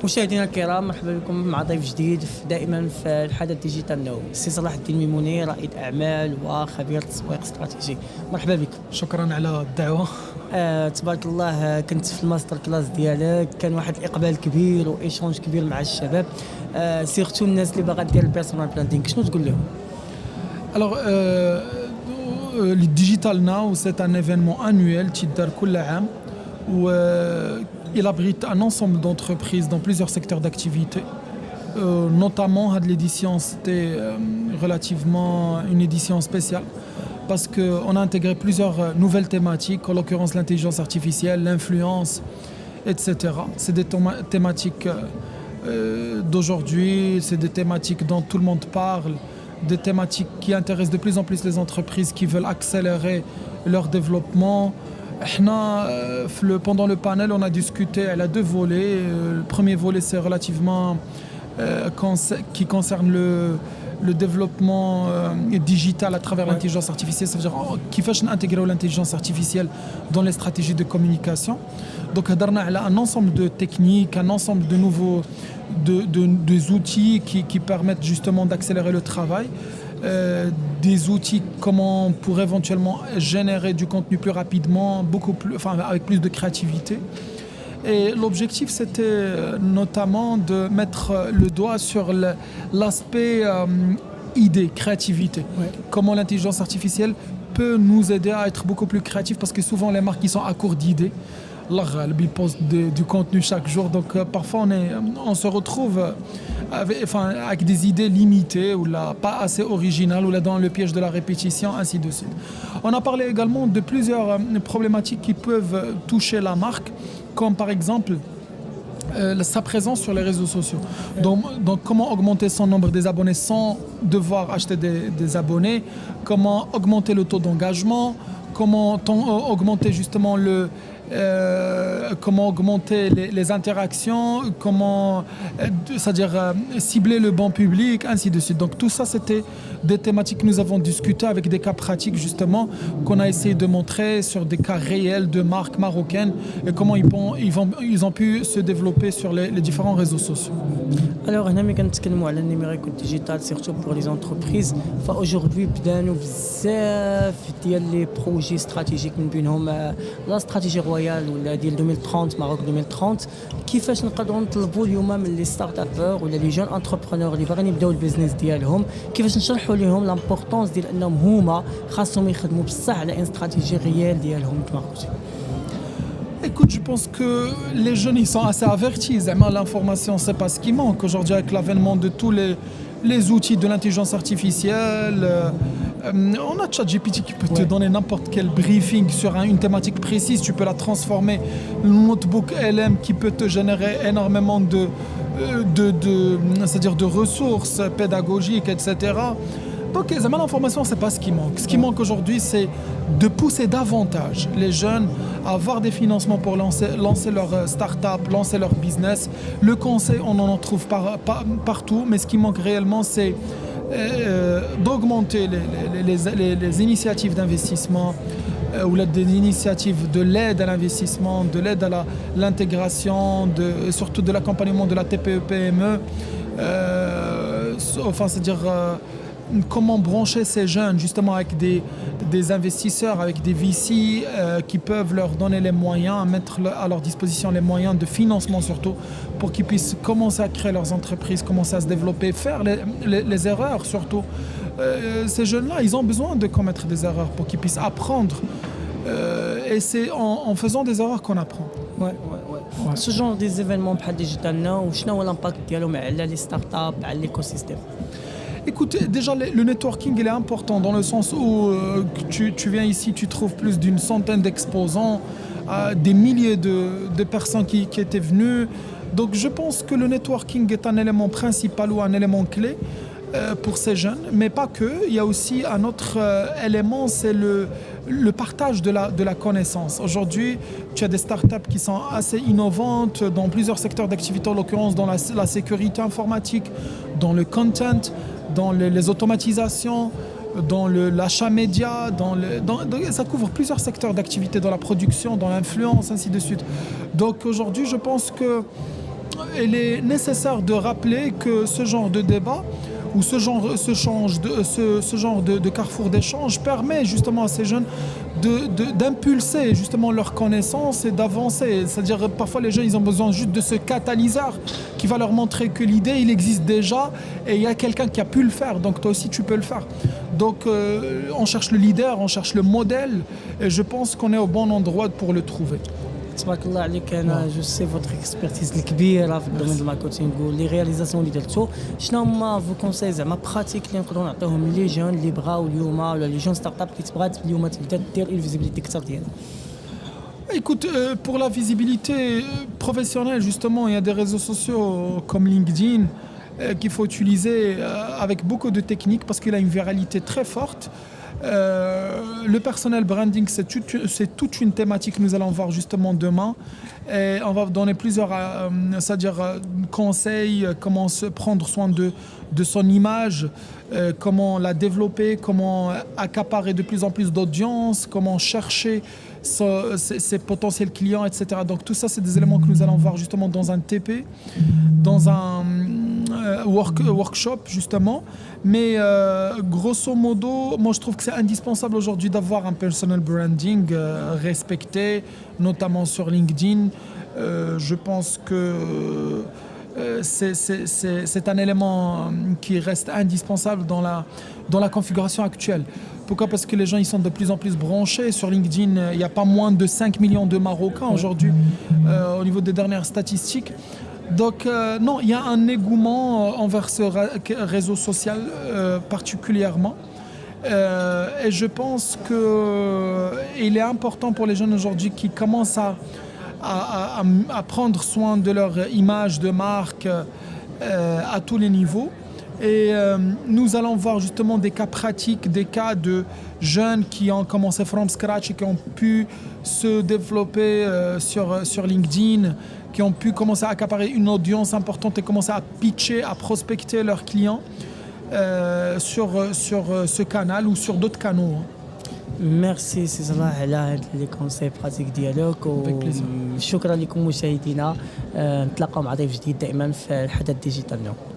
مشاهدينا الكرام، مرحبا بكم مع ضيف جديد دائما في الحدث ديجيتال نو. السي صلاح الدين ميموني، رائد اعمال وخبير تسويق استراتيجي. مرحبا بك. شكرا على الدعوه. تبارك الله، كنت في الماستر كلاس ديالك، كان واحد الاقبال كبير وايشونج كبير مع الشباب، سيرتو الناس اللي باغا دير البيرسونال براندينغ. شنو تقول لهم؟ Alors, le Digital Now, c'est un événement annuel qui dure كل عام où il abrite un ensemble d'entreprises dans plusieurs secteurs d'activité. Notamment, l'édition, c'était relativement une édition spéciale parce qu'on a intégré plusieurs nouvelles thématiques, en l'occurrence l'intelligence artificielle, l'influence, etc. C'est des thématiques d'aujourd'hui, c'est des thématiques dont tout le monde parle, des thématiques qui intéressent de plus en plus les entreprises qui veulent accélérer leur développement. Pendant le panel, on a discuté, elle a deux volets. Le premier volet, c'est relativement qui concerne le développement digital à travers l'intelligence artificielle. Ça veut dire qui fait intégrer l'intelligence artificielle dans les stratégies de communication. Donc, on a un ensemble de techniques, un ensemble de nouveaux des outils qui permettent justement d'accélérer le travail. Des outils comment pour éventuellement générer du contenu plus rapidement, avec plus de créativité. Et l'objectif, c'était notamment de mettre le doigt sur l'aspect idée, créativité. Ouais. Comment l'intelligence artificielle peut nous aider à être beaucoup plus créatifs, parce que souvent les marques ils sont à court d'idées. Ils postent du contenu chaque jour, donc parfois on se retrouve avec des idées limitées ou là, pas assez originales ou là dans le piège de la répétition, ainsi de suite. On a parlé également de plusieurs problématiques qui peuvent toucher la marque, comme par exemple sa présence sur les réseaux sociaux. Donc comment augmenter son nombre des abonnés sans devoir acheter des abonnés, comment augmenter le taux d'engagement, comment augmenter justement comment augmenter les interactions, comment c'est-à-dire cibler le bon public, ainsi de suite. Donc tout ça, c'était des thématiques que nous avons discutées avec des cas pratiques justement qu'on a essayé de montrer sur des cas réels de marques marocaines et comment ils ont pu se développer sur les différents réseaux sociaux. Alors, هنا ملي كنتكلموا على النيميريك والديجيتال سيرتو بور لي زونتربريز، فاوجوردي بدانو بزاف ديال لي بروجي استراتيجيك، من بينهم لا استراتيجي رويال ولا ديال 2030 ماروك 2030. كيفاش نقدروا نطلبوا اليوم من لي ستارت ابور ولا لي جون انتربرونور اللي باغيين يبداو البيزنس ديالهم، كيفاش نشرحوا لهم لامبورطونس ديال انهم هما خاصهم يخدموا بصح على ان استراتيجي ريال ديالهم كما قلتي؟ Écoute, je pense que les jeunes ils sont assez avertis. L'information, c'est pas ce qui manque aujourd'hui avec l'avènement de tous les outils de l'intelligence artificielle. On a ChatGPT qui peut te donner n'importe quel briefing sur une thématique précise. Tu peux la transformer. Le notebook LM qui peut te générer énormément c'est-à-dire de ressources pédagogiques, etc. Donc l'information, c'est pas ce qui manque. Ce qui manque aujourd'hui, c'est de pousser davantage les jeunes à avoir des financements pour lancer leur start-up, lancer leur business. Le conseil, on en trouve partout, mais ce qui manque réellement, c'est d'augmenter les initiatives d'investissement ou des initiatives de l'aide à l'investissement, de l'aide à l'intégration, surtout de l'accompagnement de la TPE-PME. C'est-à-dire comment brancher ces jeunes justement avec des investisseurs, avec des VC qui peuvent leur donner les moyens, mettre à leur disposition les moyens de financement surtout, pour qu'ils puissent commencer à créer leurs entreprises, commencer à se développer, faire les erreurs surtout. Ces jeunes-là, ils ont besoin de commettre des erreurs pour qu'ils puissent apprendre. Et c'est en faisant des erreurs qu'on apprend. Ouais. Ce genre des événements بحال ديجيتال ناو، شنو هو الامباكت ديالهم على لي ستارت اب على l'écosystème؟ Écoute, déjà le networking il est important dans le sens où tu viens ici, tu trouves plus d'une centaine d'exposants, des milliers de personnes qui étaient venues. Donc je pense que le networking est un élément principal ou un élément clé pour ces jeunes, mais pas que. Il y a aussi un autre élément, c'est le partage de la connaissance. Aujourd'hui, tu as des startups qui sont assez innovantes dans plusieurs secteurs d'activité, en l'occurrence dans la sécurité informatique, dans le content, dans les automatisations, dans l'achat média, ça couvre plusieurs secteurs d'activité, dans la production, dans l'influence, ainsi de suite. Donc aujourd'hui, je pense que il est nécessaire de rappeler que ce genre de débat ou ce genre de carrefour d'échange permet justement à ces jeunes d'impulser justement leur connaissance et d'avancer. C'est-à-dire parfois les jeunes ils ont besoin juste de ce catalyseur qui va leur montrer que l'idée il existe déjà et il y a quelqu'un qui a pu le faire, donc toi aussi tu peux le faire. Donc on cherche le leader, on cherche le modèle et je pense qu'on est au bon endroit pour le trouver. تبارك الله عليك. انا جو سي فوتر اكسبرتيز الكبيره في الدومين ديال الماركتينغ ولي رياليزاسيون اللي درتو. شنو هما فو كونساي زعما براتيك اللي نقدروا نعطيوهم لي جون اللي بغاو اليوم ولا لي جون ستارت اب اللي تبغى اليوم تبدا دير الفيزيبيليتي اكثر ديالها؟ Écoute, pour la visibilité professionnelle, justement, il y a des réseaux sociaux comme LinkedIn qu'il faut utiliser avec beaucoup de techniques parce qu'il a une viralité très forte. Le personnel branding, c'est toute une thématique que nous allons voir justement demain. Et on va donner plusieurs conseils, comment se prendre soin de son image, comment la développer, comment accaparer de plus en plus d'audience, comment chercher ses potentiels clients, etc. Donc tout ça, c'est des éléments que nous allons voir justement dans un TP, dans un workshop justement. Mais grosso modo, moi je trouve que c'est indispensable aujourd'hui d'avoir un personal branding respecté, notamment sur LinkedIn. Je pense que c'est un élément qui reste indispensable dans la configuration actuelle. Pourquoi? Parce que les gens ils sont de plus en plus branchés. Sur LinkedIn, il n'y a pas moins de 5 millions de Marocains aujourd'hui au niveau des dernières statistiques. Donc non, il y a un engouement envers ce réseau social particulièrement. Et je pense qu'il est important pour les jeunes aujourd'hui qui commencent à prendre soin de leur image de marque à tous les niveaux. Et nous allons voir justement des cas pratiques, des cas de jeunes qui ont commencé from scratch et qui ont pu se développer sur LinkedIn, qui ont pu commencer à accaparer une audience importante et commencer à pitcher, à prospecter leurs clients sur ce canal ou sur d'autres canaux. ميرسي سي صلاح على هاد لي كونساي براتيك ديالك وشكرا لكم مشاهدينا. نتلاقاو مع ضيف جديد دائما في الحدث ديجيتال اليوم.